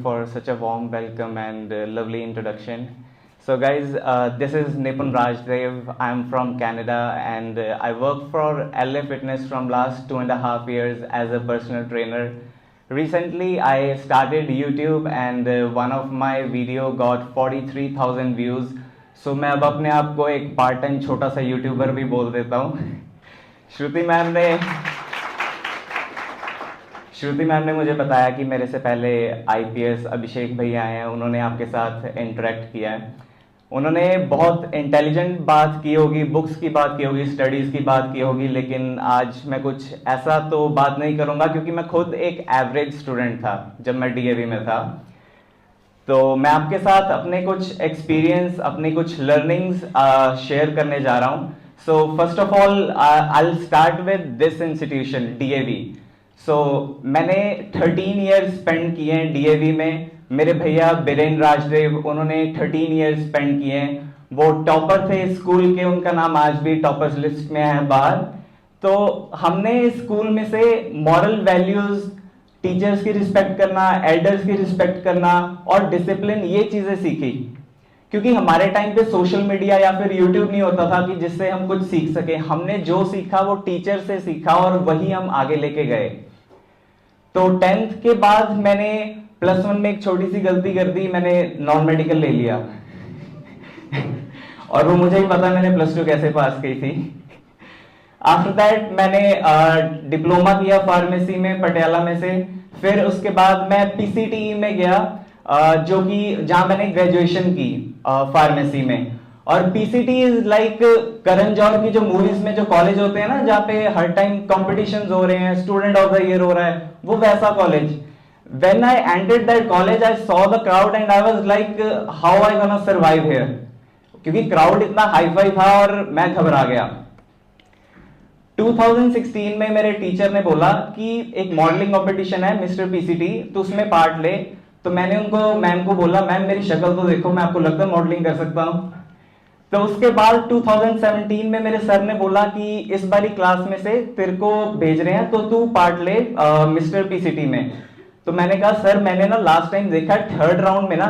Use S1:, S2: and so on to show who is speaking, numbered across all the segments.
S1: for such a warm welcome and lovely introduction. So, guys, this is Nipun Rajdev. I'm from Canada and I work for LA Fitness from last 2.5 years as a personal trainer. Recently, I started YouTube and one of my video got 43,000 views. So, मैं अब अपने आप को एक part time छोटा सा YouTuber भी बोल देता हूँ. श्रुति मैम ने मुझे बताया कि मेरे से पहले आईपीएस अभिषेक भैया आए हैं, उन्होंने आपके साथ इंटरेक्ट किया है. उन्होंने बहुत इंटेलिजेंट बात की होगी, बुक्स की बात की होगी, स्टडीज़ की बात की होगी, लेकिन आज मैं कुछ ऐसा तो बात नहीं करूँगा क्योंकि मैं खुद एक एवरेज स्टूडेंट था जब मैं डीएवी में था. तो मैं आपके साथ अपने कुछ एक्सपीरियंस, अपनी कुछ लर्निंग्स शेयर करने जा रहा हूँ. So first of all I will start with this institution DAV. So मैंने 13 ईयर्स स्पेंड किए हैं डीएवी में. मेरे भैया बीरेन राजदेव, उन्होंने 13 ईयर्स स्पेंड किए हैं. वो टॉपर थे स्कूल के, उनका नाम आज भी टॉपर्स लिस्ट में है बाहर. तो हमने स्कूल में से मॉरल वैल्यूज, टीचर्स की रिस्पेक्ट करना, एल्डर्स की रिस्पेक्ट करना और डिसिप्लिन, ये चीजें सीखी. क्योंकि हमारे टाइम पे सोशल मीडिया या फिर यूट्यूब नहीं होता था कि जिससे हम कुछ सीख सके. हमने जो सीखा वो टीचर से सीखा और वही हम आगे लेके गए. तो 10th के बाद मैंने +1 में एक छोटी सी गलती कर दी, मैंने नॉन मेडिकल ले लिया. और वो मुझे ही पता मैंने +2 कैसे पास की थी. आफ्टर दैट मैंने डिप्लोमा किया फार्मेसी में पटियाला में से. फिर उसके बाद मैं पीसीटीई में गया, जो कि जहां मैंने ग्रेजुएशन की फार्मेसी में. और PCT is like Karan Johar की जो मूवीज में जो कॉलेज होते हैं ना, जहाँ पे हर टाइम कॉम्पिटिशंस हो रहे हैं, स्टूडेंट ऑफ द ईयर हो रहा है, वो वैसा college. When I entered that college I saw the crowd and I was like how I gonna survive here. क्योंकि क्राउड इतना हाई फाई था और मैं घबरा गया. 2016 में मेरे टीचर ने बोला कि एक मॉडलिंग कंपटीशन है मिस्टर पीसीटी, तो उसमें पार्ट ले. तो मैंने उनको, मैम को बोला, मैम मेरी शक्ल तो देखो, मैं आपको लगता है मॉडलिंग कर सकता हूँ. तो उसके बाद 2017 में मेरे सर ने बोला कि इस बारी क्लास में से तेरे को भेज रहे हैं तो तू पार्ट ले मिस्टर पीसीटी में. तो मैंने कहा सर, मैंने ना लास्ट टाइम देखा 3rd राउंड में ना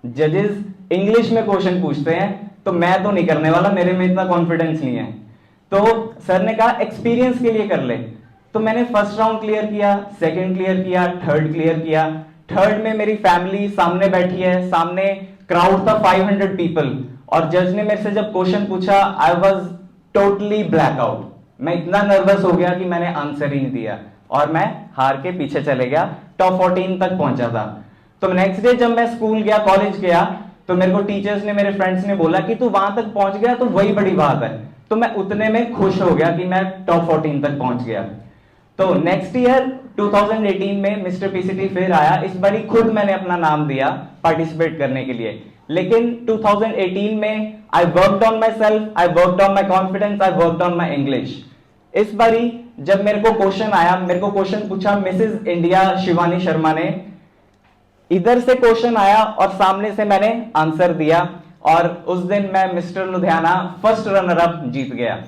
S1: जजेस इंग्लिश में क्वेश्चन पूछते हैं, तो मैं तो नहीं करने वाला, मेरे में इतना कॉन्फिडेंस नहीं है. तो सर ने कहा एक्सपीरियंस के लिए कर ले. तो मैंने 1st राउंड क्लियर किया, 2nd क्लियर किया, 3rd क्लियर किया. 3rd में मेरी फैमिली सामने बैठी है, सामने क्राउड था 500 पीपल, और जज ने मेरे से जब क्वेश्चन पूछा I was totally black out. मैं इतना नर्वस हो गया कि मैंने आंसर ही नहीं दिया और मैं हार के पीछे चले गया. टॉप 14 तक पहुंचा था. तो नेक्स्ट डे जब मैं स्कूल गया, कॉलेज गया, तो मेरे को टीचर्स ने, मेरे फ्रेंड्स ने बोला कि तू वहां तक पहुंच गया तो वही बड़ी बात है. तो मैं उतने में खुश हो गया कि मैं टॉप 14 तक पहुंच गया. तो नेक्स्ट ईयर 2018 में मिस्टर पीसीटी फिर आया. इस बारी खुद मैंने अपना नाम दिया पार्टिसिपेट करने के लिए. लेकिन 2018 में I worked on my self, I worked on my confidence, I worked on my English. इस बारी जब मेरे को क्वेश्चन आया, मेरे को क्वेश्चन पूछा मिसेस इंडिया शिवानी शर्मा ने. इधर से क्वेश्चन आया और सामने से मैंने आंसर दिया और उस दिन मैं mister Ludhiana first runner up जीत गया.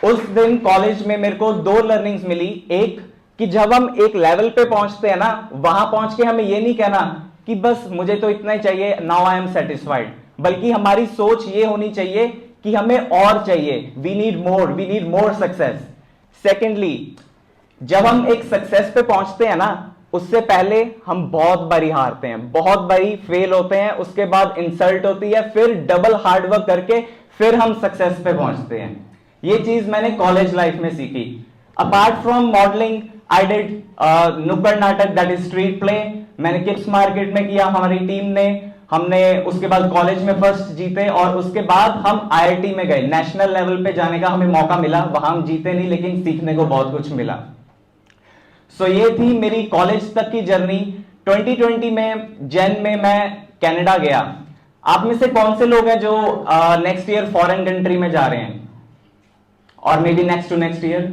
S1: उस दिन कॉलेज में मेरे को 2 लर्निंग्स मिली. एक कि जब हम एक लेवल पे पहुंचते हैं ना, वहां पहुंच के हमें ये नहीं कहना कि बस मुझे तो इतना ही चाहिए, नाउ आई एम सेटिस्फाइड, बल्कि हमारी सोच ये होनी चाहिए कि हमें और चाहिए, we need more success. Secondly, जब हम एक सक्सेस पे पहुंचते हैं ना, उससे पहले हम बहुत बारी हारते हैं, बहुत बारी फेल होते हैं, उसके बाद इंसल्ट होती है, फिर डबल हार्डवर्क करके फिर हम सक्सेस पे पहुंचते हैं. ये चीज मैंने कॉलेज लाइफ में सीखी. Apart from modelling I did नुक्कड़ नाटक, दैट इज स्ट्रीट प्ले. मैंने किप्स मार्केट में किया हमारी टीम ने. हमने उसके बाद कॉलेज में फर्स्ट जीते और उसके बाद हम आईआईटी में गए. नेशनल लेवल पे जाने का हमें मौका मिला. वहां हम जीते नहीं, लेकिन सीखने को बहुत कुछ मिला. सो ये थी मेरी कॉलेज तक की जर्नी. 2020 में जैन में मैं कनाडा गया. आप में से कौन से लोग हैं जो नेक्स्ट ईयर फॉरेन कंट्री में जा रहे हैं, और maybe next to next year?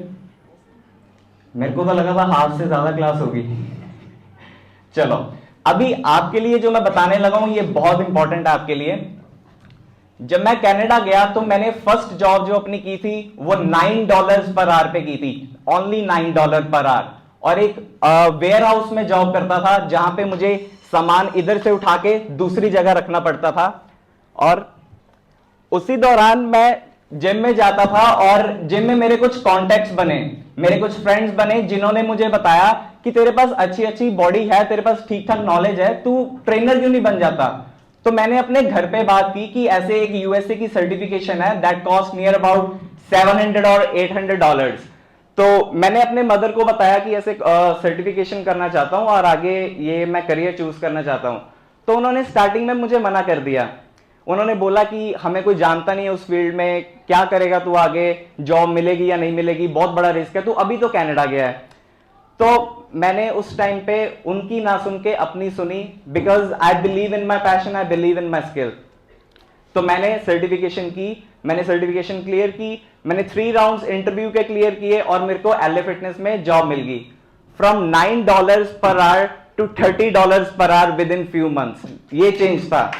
S1: मेरे को तो लगा था हाफ से ज्यादा क्लास होगी. चलो, अभी आपके लिए जो मैं बताने लगा हूं ये बहुत इंपॉर्टेंट है आपके लिए. जब मैं कनाडा गया तो मैंने फर्स्ट जॉब जो अपनी की थी वो $9 पर आवर पे की थी. Only $9 per our. और एक वेयर हाउस में जॉब करता था जहां पे मुझे सामान इधर से उठा के दूसरी जगह रखना पड़ता था। और उसी दौरान मैं जिम में जाता था और जिम में मेरे कुछ कॉन्टेक्ट्स बने, मेरे कुछ फ्रेंड्स बने जिन्होंने मुझे बताया कि तेरे पास अच्छी अच्छी बॉडी है, तेरे पास ठीक ठाक नॉलेज है, तू ट्रेनर क्यों नहीं बन जाता। तो मैंने अपने घर पे बात की कि ऐसे एक यूएसए की सर्टिफिकेशन है दैट कॉस्ट नियर अबाउट 700 और $800। तो मैंने अपने मदर को बताया कि ऐसे सर्टिफिकेशन करना चाहता हूं और आगे ये मैं करियर चूज करना चाहता हूं। तो उन्होंने स्टार्टिंग में मुझे मना कर दिया। उन्होंने बोला कि हमें कोई जानता नहीं है उस फील्ड में, क्या करेगा तू आगे, जॉब मिलेगी या नहीं मिलेगी, बहुत बड़ा रिस्क है, तू अभी तो कनाडा गया है। तो मैंने उस टाइम पे उनकी ना सुन के अपनी सुनी, because I believe in my passion, I believe in my skill. तो मैंने सर्टिफिकेशन क्लियर की, मैंने 3 राउंड्स इंटरव्यू के क्लियर किए और मेरे को एलए फिटनेस में जॉब मिल गई। From $9 per hour to $30 per hour within few months, ये चेंज था।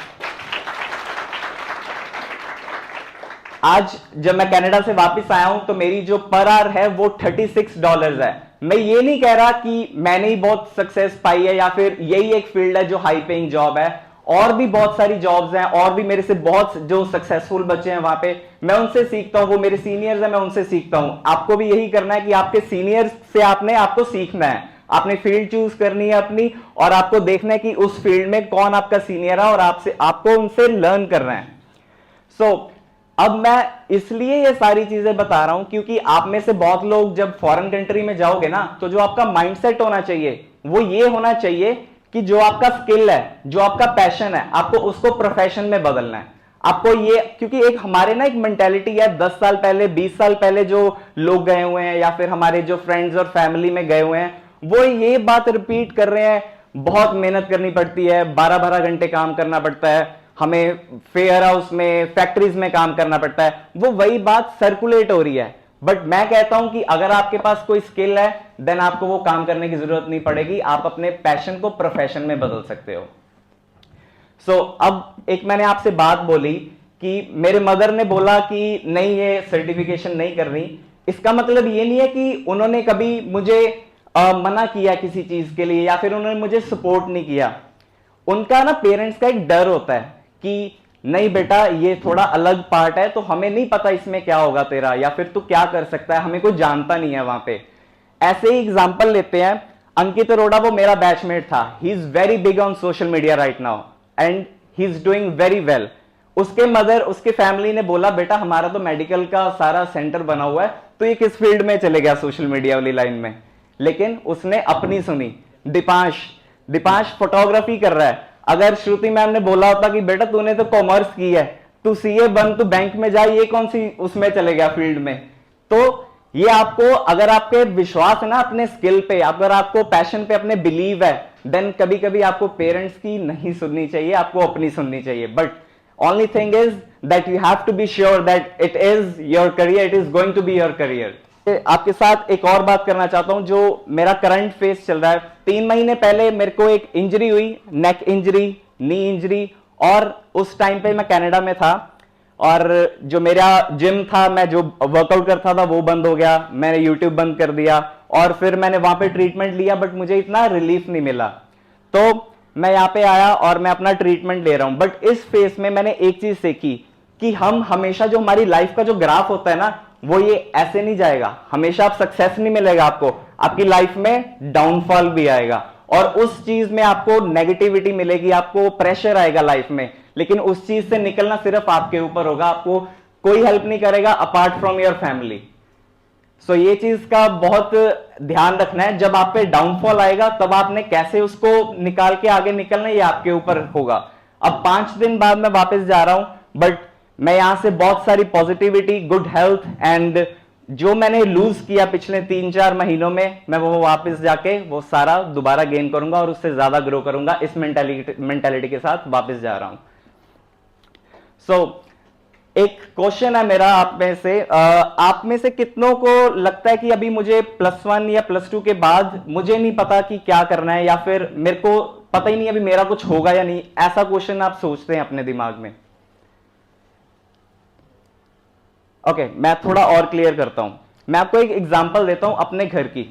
S1: आज जब मैं कनाडा से वापस आया हूं तो मेरी जो पर आवर है वो $36 है। मैं ये नहीं कह रहा कि मैंने ही बहुत सक्सेस पाई है या फिर यही एक फील्ड है जो हाई पेइंग जॉब है, और भी बहुत सारी जॉब्स हैं, और भी मेरे से बहुत जो सक्सेसफुल बच्चे हैं वहां पे, मैं उनसे सीखता हूं, वो मेरे सीनियर्स हैं, मैं उनसे सीखता हूं। आपको भी यही करना है कि आपके सीनियर्स से आपको सीखना है, आपने फील्ड चूज करनी है अपनी, और आपको देखना है कि उस फील्ड में कौन आपका सीनियर है और आपको उनसे लर्न करना है। सो अब मैं इसलिए ये सारी चीजें बता रहा हूं क्योंकि आप में से बहुत लोग जब फॉरेन कंट्री में जाओगे ना, तो जो आपका माइंडसेट होना चाहिए वो ये होना चाहिए कि जो आपका स्किल है, जो आपका पैशन है, आपको उसको प्रोफेशन में बदलना है। आपको ये, क्योंकि एक हमारे ना एक मेंटेलिटी है, 10 साल पहले 20 साल पहले जो लोग गए हुए हैं या फिर हमारे जो फ्रेंड्स और फैमिली में गए हुए हैं, वो ये बात रिपीट कर रहे हैं, बहुत मेहनत करनी पड़ती है, 12-12 घंटे काम करना पड़ता है, हमें फेयर हाउस में, फैक्ट्रीज में काम करना पड़ता है, वो वही बात सर्कुलेट हो रही है। बट मैं कहता हूं कि अगर आपके पास कोई स्किल है देन आपको वो काम करने की जरूरत नहीं पड़ेगी, आप अपने पैशन को प्रोफेशन में बदल सकते हो। अब एक मैंने आपसे बात बोली कि मेरे मदर ने बोला कि नहीं ये सर्टिफिकेशन नहीं कर रही, इसका मतलब ये नहीं है कि उन्होंने कभी मुझे मना किया किसी चीज के लिए या फिर उन्होंने मुझे सपोर्ट नहीं किया। उनका ना पेरेंट्स का एक डर होता है कि नहीं बेटा ये थोड़ा अलग पार्ट है, तो हमें नहीं पता इसमें क्या होगा तेरा, या फिर तू क्या कर सकता है, हमें कोई जानता नहीं है वहां पे। ऐसे ही एग्जांपल लेते हैं, अंकित अरोड़ा वो मेरा बैचमेट था, he is very big on social media right now and he is doing very well. उसके मदर, उसके फैमिली ने बोला बेटा हमारा तो मेडिकल का सारा सेंटर बना हुआ है, तो ये किस फील्ड में चले गया सोशल मीडिया वाली लाइन में। लेकिन उसने अपनी सुनी। दीपांश फोटोग्राफी कर रहा है, अगर श्रुति मैम ने बोला होता कि बेटा तूने तो कॉमर्स की है, तू सीए बन, तू बैंक में जा, ये कौन सी उसमें चले गया फील्ड में। तो ये आपको, अगर आपके विश्वास है ना अपने स्किल पे, अगर आपको पैशन पे अपने बिलीव है, देन कभी कभी आपको पेरेंट्स की नहीं सुननी चाहिए, आपको अपनी सुननी चाहिए। But only thing is that you have to be sure that it is your career, it is going to be your career. आपके साथ एक और बात करना चाहता हूं जो मेरा करंट फेस चल रहा है। 3 महीने पहले मेरे को एक इंजरी हुई, नेक इंजरी, नी इंजरी, और उस टाइम पे मैं कनाडा में था और जो मेरा जिम था, मैं जो वर्कआउट करता था वो बंद हो गया, मैंने यूट्यूब बंद कर दिया और फिर मैंने वहां पे ट्रीटमेंट लिया, बट मुझे इतना रिलीफ नहीं मिला। तो मैं यहाँ पे आया और मैं अपना ट्रीटमेंट ले रहा हूं। बट इस फेस में मैंने एक चीज सीखी कि हम हमेशा, जो हमारी लाइफ का जो ग्राफ होता है ना, वो ये ऐसे नहीं जाएगा, हमेशा आप सक्सेस नहीं मिलेगा आपको, आपकी लाइफ में डाउनफॉल भी आएगा और उस चीज में आपको नेगेटिविटी मिलेगी, आपको प्रेशर आएगा लाइफ में, लेकिन उस चीज से निकलना सिर्फ आपके ऊपर होगा, आपको कोई हेल्प नहीं करेगा अपार्ट फ्रॉम योर फैमिली। सो ये चीज का बहुत ध्यान रखना है, जब आप पे डाउनफॉल आएगा तब आपने कैसे उसको निकाल के आगे निकलना है, ये आपके ऊपर होगा। अब 5 दिन बाद मैं वापस जा रहा हूं, बट मैं यहां से बहुत सारी पॉजिटिविटी, गुड हेल्थ एंड जो मैंने लूज किया पिछले 3-4 महीनों में, मैं वो वापस जाके वो सारा दोबारा गेन करूंगा और उससे ज्यादा ग्रो करूंगा। इस मेंटालिटी के साथ वापस जा रहा हूं। एक क्वेश्चन है मेरा आप में से कितनों को लगता है कि अभी मुझे +1 या +2 के बाद मुझे नहीं पता कि क्या करना है, या फिर मेरे को पता ही नहीं अभी मेरा कुछ होगा या नहीं, ऐसा क्वेश्चन आप सोचते हैं अपने दिमाग में? ओके, मैं थोड़ा और क्लियर करता हूं। मैं आपको एक एग्जांपल देता हूं अपने घर की।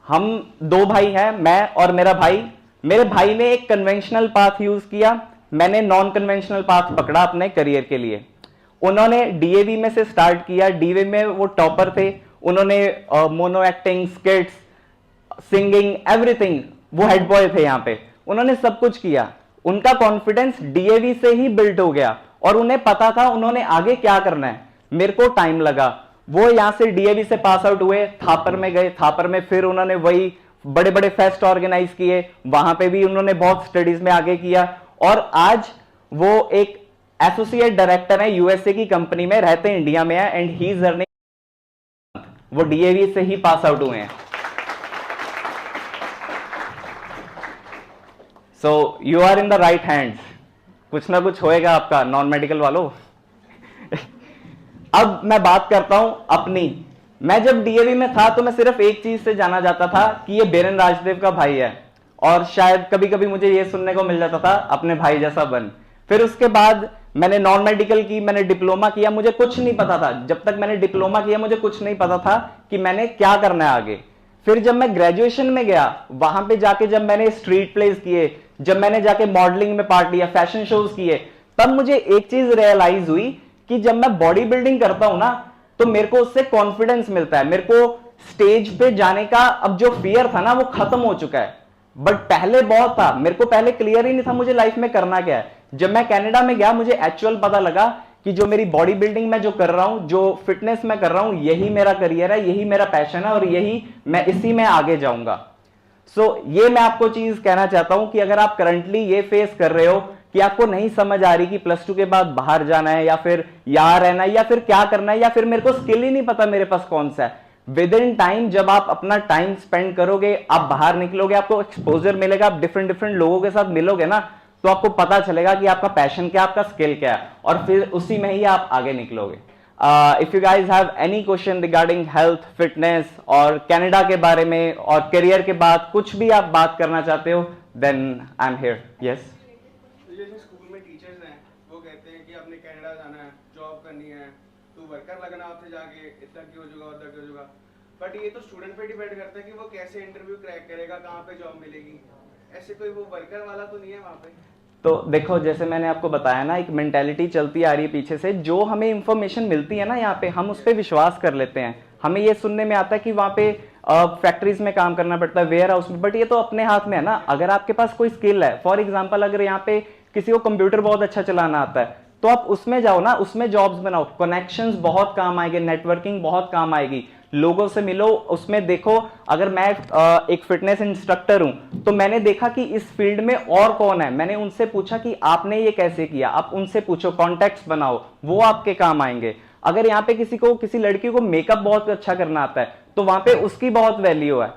S1: हम दो भाई हैं, मैं और मेरा भाई। मेरे भाई ने एक कन्वेंशनल पाथ यूज किया, मैंने नॉन कन्वेंशनल पाथ पकड़ा अपने करियर के लिए। उन्होंने डीएवी में से स्टार्ट किया, डीएवी में वो टॉपर थे, उन्होंने मोनो एक्टिंग, स्किट्स, सिंगिंग, एवरीथिंग, वो हेड बॉय थे यहाँ पे, उन्होंने सब कुछ किया। उनका कॉन्फिडेंस डीएवी से ही बिल्ड हो गया और उन्हें पता था उन्होंने आगे क्या करना है। मेरे को टाइम लगा, वो यहां से डीएवी से पास आउट हुए, थापर में गए, थापर में फिर उन्होंने वही बड़े बड़े फेस्ट ऑर्गेनाइज किए, वहां पे भी उन्होंने बहुत स्टडीज में आगे किया और आज वो एक एसोसिएट डायरेक्टर है यूएसए की कंपनी में, रहते हैं इंडिया में है, एंड ही इज अर्निंग, वो डीएवी से ही पास आउट हुए हैं। So you are in the right hands, कुछ ना कुछ होएगा आपका नॉन मेडिकल वालों। अब मैं बात करता हूं अपनी। मैं जब डीएवी में था तो मैं सिर्फ एक चीज से जाना जाता था कि ये बेरन राजदेव का भाई है, और शायद कभी कभी मुझे ये सुनने को मिल जाता था अपने भाई जैसा बन। फिर उसके बाद मैंने नॉन मेडिकल की, मैंने डिप्लोमा किया, मुझे कुछ नहीं पता था। जब तक मैंने डिप्लोमा किया मुझे कुछ नहीं पता था कि मैंने क्या करना है आगे। फिर जब मैं ग्रेजुएशन में गया, वहां पे जाके जब मैंने स्ट्रीट प्लेस किए, जब मैंने जाके मॉडलिंग में पार्ट लिया, फैशन शोज किए, तब मुझे एक चीज रियलाइज हुई कि जब मैं बॉडी बिल्डिंग करता हूं ना तो मेरे को उससे कॉन्फिडेंस मिलता है। मेरे को स्टेज पे जाने का अब जो फियर था ना वो खत्म हो चुका है, बट पहले बहुत था। मेरे को पहले क्लियर ही नहीं था मुझे लाइफ में करना क्या है। जब मैं कनाडा में गया मुझे एक्चुअल पता लगा कि जो मेरी बॉडी बिल्डिंग में जो कर रहा हूं, जो फिटनेस में कर रहा हूं, यही मेरा करियर है, यही मेरा पैशन है और यही मैं इसी में आगे जाऊंगा। ये मैं आपको चीज कहना चाहता हूं कि अगर आप करंटली ये फेस कर रहे हो कि आपको नहीं समझ आ रही कि प्लस टू के बाद बाहर जाना है या फिर यहां रहना है या फिर क्या करना है, या फिर मेरे को स्किल ही नहीं पता मेरे पास कौन सा है, विद इन टाइम जब आप अपना टाइम स्पेंड करोगे, आप बाहर निकलोगे, आपको एक्सपोजर मिलेगा, आप डिफरेंट डिफरेंट लोगों के साथ मिलोगे ना, तो आपको पता चलेगा कि आपका पैशन क्या, आपका स्किल क्या है, और फिर उसी में ही आप आगे निकलोगे। If you guys have any question regarding health, fitness और कनाडा के बारे में और करियर के बाद कुछ भी आप बात करना चाहते हो, then I am here. Yes.
S2: जैसे स्कूल में टीचर्स हैं वो कहते हैं कि आपने कनाडा जाना है, जॉब करनी है, तो वर्कर लगना, आपसे जाके इतना क्यों होगा उतना क्यों होगा, बट ये तो स्टूडेंट पे डिपेंड करता है कि वो कैसे इंटरव्यू क्रैक करेगा, कहाँ पे जॉब मिलेगी। ऐसे कोई वो वर्कर वाला तो नहीं है वहाँ पे।
S1: तो देखो, जैसे मैंने आपको बताया ना, एक मेंटेलिटी चलती आ रही है पीछे से, जो हमें इंफॉर्मेशन मिलती है ना यहाँ पे, हम उस पर विश्वास कर लेते हैं। हमें ये सुनने में आता है कि वहाँ पे फैक्ट्रीज में काम करना पड़ता है, वेयर हाउस में, बट ये तो अपने हाथ में है ना। अगर आपके पास कोई स्किल है, फॉर एग्जाम्पल अगर यहाँ पे किसी को कंप्यूटर बहुत अच्छा चलाना आता है, तो आप उसमें जाओ ना, उसमें जॉब्स बनाओ, कनेक्शंस बहुत काम आएंगे, नेटवर्किंग बहुत काम आएगी, लोगों से मिलो, उसमें देखो। अगर मैं एक फिटनेस इंस्ट्रक्टर हूं तो मैंने देखा कि इस फील्ड में और कौन है, मैंने उनसे पूछा कि आपने ये कैसे किया, आप उनसे पूछो, कॉन्टेक्ट्स बनाओ, वो आपके काम आएंगे। अगर यहाँ पे किसी लड़की को मेकअप बहुत अच्छा करना आता है तो वहां पे उसकी बहुत वैल्यू है।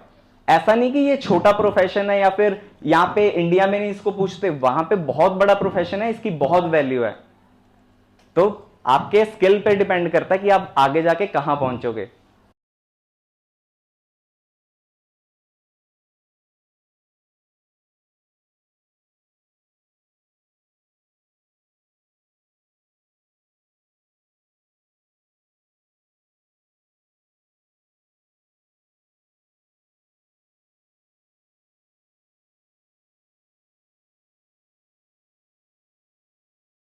S1: ऐसा नहीं कि ये छोटा प्रोफेशन है या फिर यहाँ पे इंडिया में नहीं इसको पूछते, वहां पे बहुत बड़ा प्रोफेशन है, इसकी बहुत वैल्यू है। तो आपके स्किल पे डिपेंड करता है कि आप आगे जाके कहां पहुंचोगे।